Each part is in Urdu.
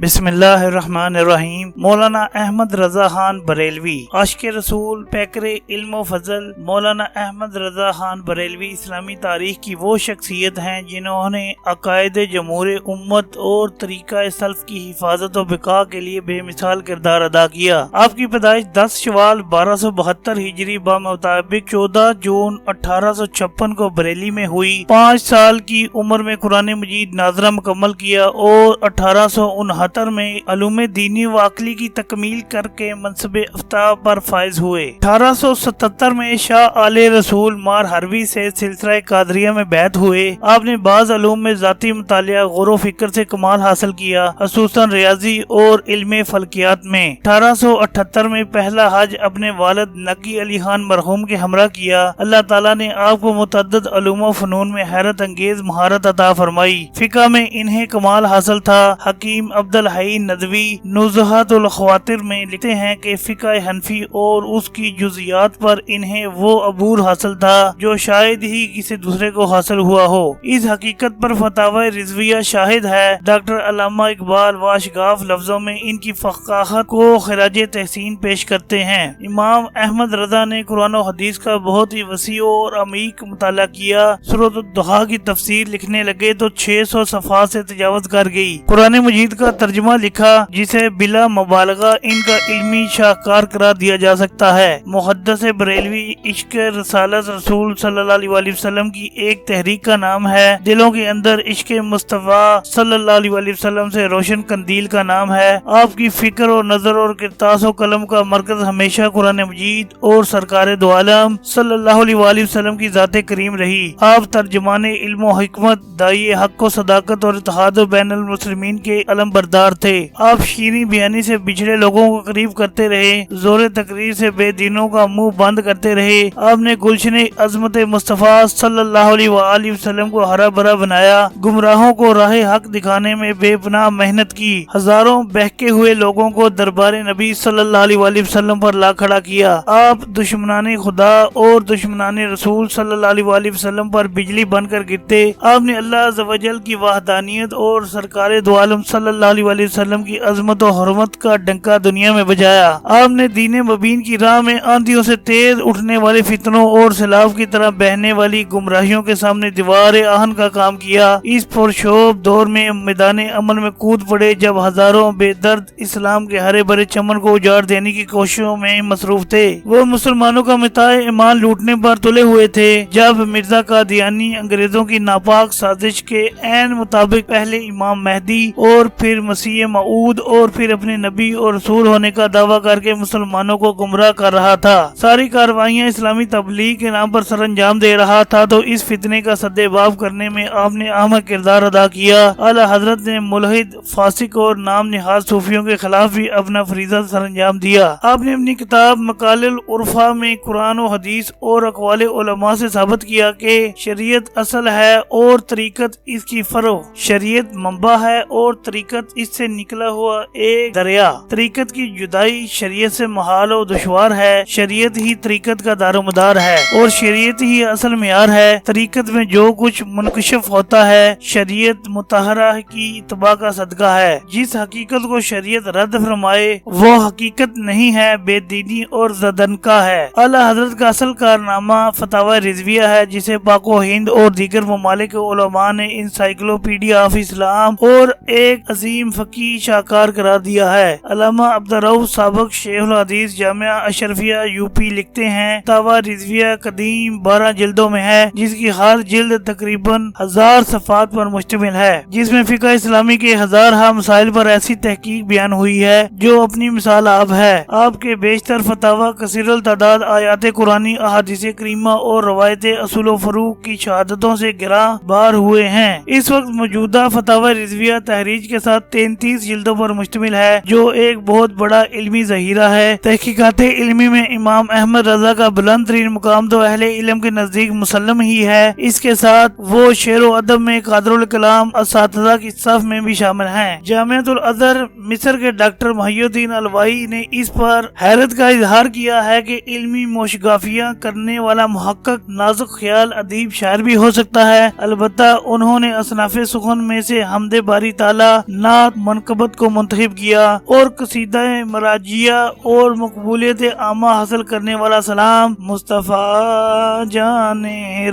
بسم اللہ الرحمن الرحیم۔ مولانا احمد رضا خان بریلوی، عاشق رسول، پیکر علم و فضل۔ مولانا احمد رضا خان بریلوی اسلامی تاریخ کی وہ شخصیت ہیں جنہوں نے عقائد جمہور امت اور طریقہ سلف کی حفاظت و بقا کے لیے بے مثال کردار ادا کیا۔ آپ کی پیدائش 10 شوال 1272 ہجری بمطابق 14 جون 1856 کو بریلی میں ہوئی۔ 5 سال کی عمر میں قرآن مجید ناظرہ مکمل کیا اور 1869 میں علوم دینی و عقلی کی تکمیل کر کے منصب افتاء پر فائز ہوئے۔ 1877 میں شاہ آل رسول مار حروی سے سلسلہ قادریہ میں بیعت ہوئے۔ آپ نے بعض علوم میں ذاتی مطالعہ، غور و فکر سے کمال حاصل کیا، خصوصاً ریاضی اور علم فلکیات میں۔ 1878 میں پہلا حج اپنے والد نقی علی خان مرحوم کے ہمراہ کیا۔ اللہ تعالیٰ نے آپ کو متعدد علوم و فنون میں حیرت انگیز مہارت عطا فرمائی۔ فقہ میں انہیں کمال حاصل تھا۔ حکیم عبد الحی ندوی نزہۃ الخواطر میں لکھتے ہیں کہ فقہ حنفی اور اس کی جزیات پر انہیں وہ عبور حاصل تھا جو شاید ہی کسی دوسرے کو حاصل ہوا ہو۔ اس حقیقت پر فتاوی رضویہ شاہد ہے۔ ڈاکٹر علامہ اقبال واشگاف لفظوں میں ان کی فقاہت کو خراج تحسین پیش کرتے ہیں۔ امام احمد رضا نے قرآن و حدیث کا بہت ہی وسیع اور عمیق مطالعہ کیا۔ سورۃ الضحیٰ کی تفسیر لکھنے لگے تو 600 صفحات سے تجاوز کر گئی۔ قرآن مجید کا ترجمہ لکھا جسے بلا مبالغہ ان کا علمی شاہکار قرار دیا جا سکتا ہے۔ محدث بریلوی عشق رسالت رسول صلی اللہ علیہ وسلم کی ایک تحریک کا نام ہے۔ دلوں کے اندر عشق مصطفیٰ صلی اللہ علیہ وسلم سے روشن قندیل کا نام ہے۔ آپ کی فکر و نظر اور کرتاس و قلم کا مرکز ہمیشہ قرآن مجید اور سرکار دو عالم صلی اللہ علیہ وسلم کی ذات کریم رہی۔ آپ ترجمان علم و حکمت، داعی حق و صداقت اور اتحاد و بین المسلمین کے علم بردار تھے۔ آپ شیریں بیانی سے بچھڑے لوگوں کو قریب کرتے رہے، زور تقریر سے بے دینوں کا منہ بند کرتے رہے۔ آپ نے گلشن عظمت مصطفیٰ صلی اللہ علیہ وسلم کو ہرا بھرا بنایا، گمراہوں کو راہ حق دکھانے میں بے پناہ محنت کی، ہزاروں بہکے ہوئے لوگوں کو دربار نبی صلی اللہ علیہ وسلم پر لا کھڑا کیا۔ آپ دشمنان خدا اور دشمنان رسول صلی اللہ علیہ وسلم پر بجلی بن کر گرتے۔ آپ نے اللہ عز و جل کی وحدانیت اور سرکار دو عالم صلی اللہ علیہ وسلم کی عظمت و حرمت کا ڈنکا دنیا میں بجایا۔ آپ نے دین مبین کی راہ میں آندھیوں سے تیز اٹھنے والے فتنوں اور سیلاب کی طرح بہنے والی گمراہیوں کے سامنے دیوار آہن کا کام کیا۔ اس پرشوب دور میں میدان عمل میں کود پڑے جب ہزاروں بے درد اسلام کے ہرے بھرے چمن کو اجاڑ دینے کی کوششوں میں مصروف تھے۔ وہ مسلمانوں کا متاع ایمان لوٹنے پر تلے ہوئے تھے جب مرزا قادیانی انگریزوں کی ناپاک سازش کے عین مطابق پہلے امام مہدی اور پھر مسیح موعود اور پھر اپنے نبی اور رسول ہونے کا دعویٰ کر کے مسلمانوں کو گمراہ کر رہا تھا۔ ساری کارروائیاں اسلامی تبلیغ کے نام پر سر انجام دے رہا تھا تو اس فتنے کا سد باب کرنے میں آپ نے اہم کردار ادا کیا۔ اعلیٰ حضرت نے ملحد، فاسق اور نام نہاد صوفیوں کے خلاف بھی اپنا فریضہ سر انجام دیا۔ آپ نے اپنی کتاب مقال العرفا میں قرآن و حدیث اور اقوال علماء سے ثابت کیا کہ شریعت اصل ہے اور طریقت اس کی فرع، شریعت منبع ہے اور طریقت اس سے نکلا ہوا ایک دریا۔ طریقت کی جدائی شریعت سے محال و دشوار ہے، شریعت ہی طریقت کا دار و مدار ہے اور شریعت ہی اصل معیار ہے۔ طریقت میں جو کچھ منکشف ہوتا ہے شریعت مطہرہ کی اتباع کا صدقہ ہے۔ جس حقیقت کو شریعت رد فرمائے وہ حقیقت نہیں ہے، بے دینی اور زدنکا ہے۔ اعلیٰ حضرت کا اصل کارنامہ فتاوی رضویہ ہے جسے پاک و ہند اور دیگر ممالک کے علماء نے انسائیکلوپیڈیا آف اسلام اور ایک عظیم فقی شاہکار قرار دیا ہے۔ علامہ عبدالرؤف سابق شیخ الحدیث جامعہ اشرفیہ یوپی لکھتے ہیں فتاوی رضویہ قدیم 12 جلدوں میں ہے جس کی ہر جلد تقریباً 1000 صفحات پر مشتمل ہے، جس میں فقہ اسلامی کے ہزارہ مسائل پر ایسی تحقیق بیان ہوئی ہے جو اپنی مثال آپ ہے۔ آپ کے بیشتر فتاوی کثیر التعداد آیات قرآنی، احادیث کریمہ اور روایت اصول و فروع کی شہادتوں سے گراں بار ہوئے ہیں۔ اس وقت موجودہ فتاوی رضویہ تحریج کے ساتھ 33 جلدوں پر مشتمل ہے جو ایک بہت بڑا علمی ذخیرہ ہے۔ تحقیقات علمی میں امام احمد رضا کا بلند ترین مقام تو اہل علم کے نزدیک مسلم ہی ہے، اس کے ساتھ وہ شعر و ادب میں قادر الکلام اساتذہ کی صف میں بھی شامل ہیں۔ جامعۃ الازہر مصر کے ڈاکٹر محی الدین الوائی نے اس پر حیرت کا اظہار کیا ہے کہ علمی موشگافیاں کرنے والا محقق نازک خیال ادیب شاعر بھی ہو سکتا ہے، البتہ انہوں نے اصناف سخن میں سے حمد باری تعالی، نعت خدمات منقبت کو منتخب کیا اور قصیدہ مراجیہ اور مقبولیت عامہ حاصل کرنے والا سلام مصطفیٰ جان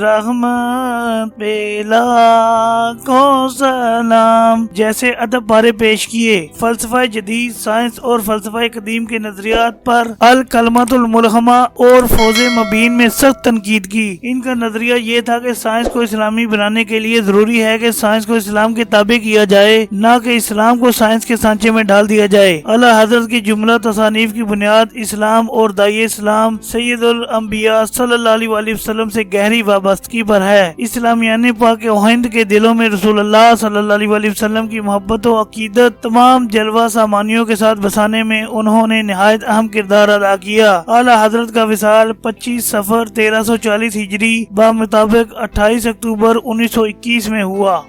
رحمت بیلا کو سلام جیسے ادب پارے پیش کیے۔ فلسفہ جدید، سائنس اور فلسفہ قدیم کے نظریات پر الکلمۃ الملہمہ اور فوز مبین میں سخت تنقید کی۔ ان کا نظریہ یہ تھا کہ سائنس کو اسلامی بنانے کے لیے ضروری ہے کہ سائنس کو اسلام کے تابع کیا جائے، نہ کہ اسلام کو سائنس کے سانچے میں ڈال دیا جائے۔ اعلیٰ حضرت کی جملہ تصانیف کی بنیاد اسلام اور داعی اسلام سید الانبیاء صلی اللہ علیہ وآلہ وسلم سے گہری وابستگی پر ہے۔ اسلامیان پاک و ہند کے دلوں میں رسول اللہ صلی اللہ علیہ وآلہ وسلم کی محبت و عقیدت تمام جلوہ سامانیوں کے ساتھ بسانے میں انہوں نے نہایت اہم کردار ادا کیا۔ اعلیٰ حضرت کا وصال 25 صفر 1340 ہجری بمطابق 28 اکتوبر 1921 میں ہوا۔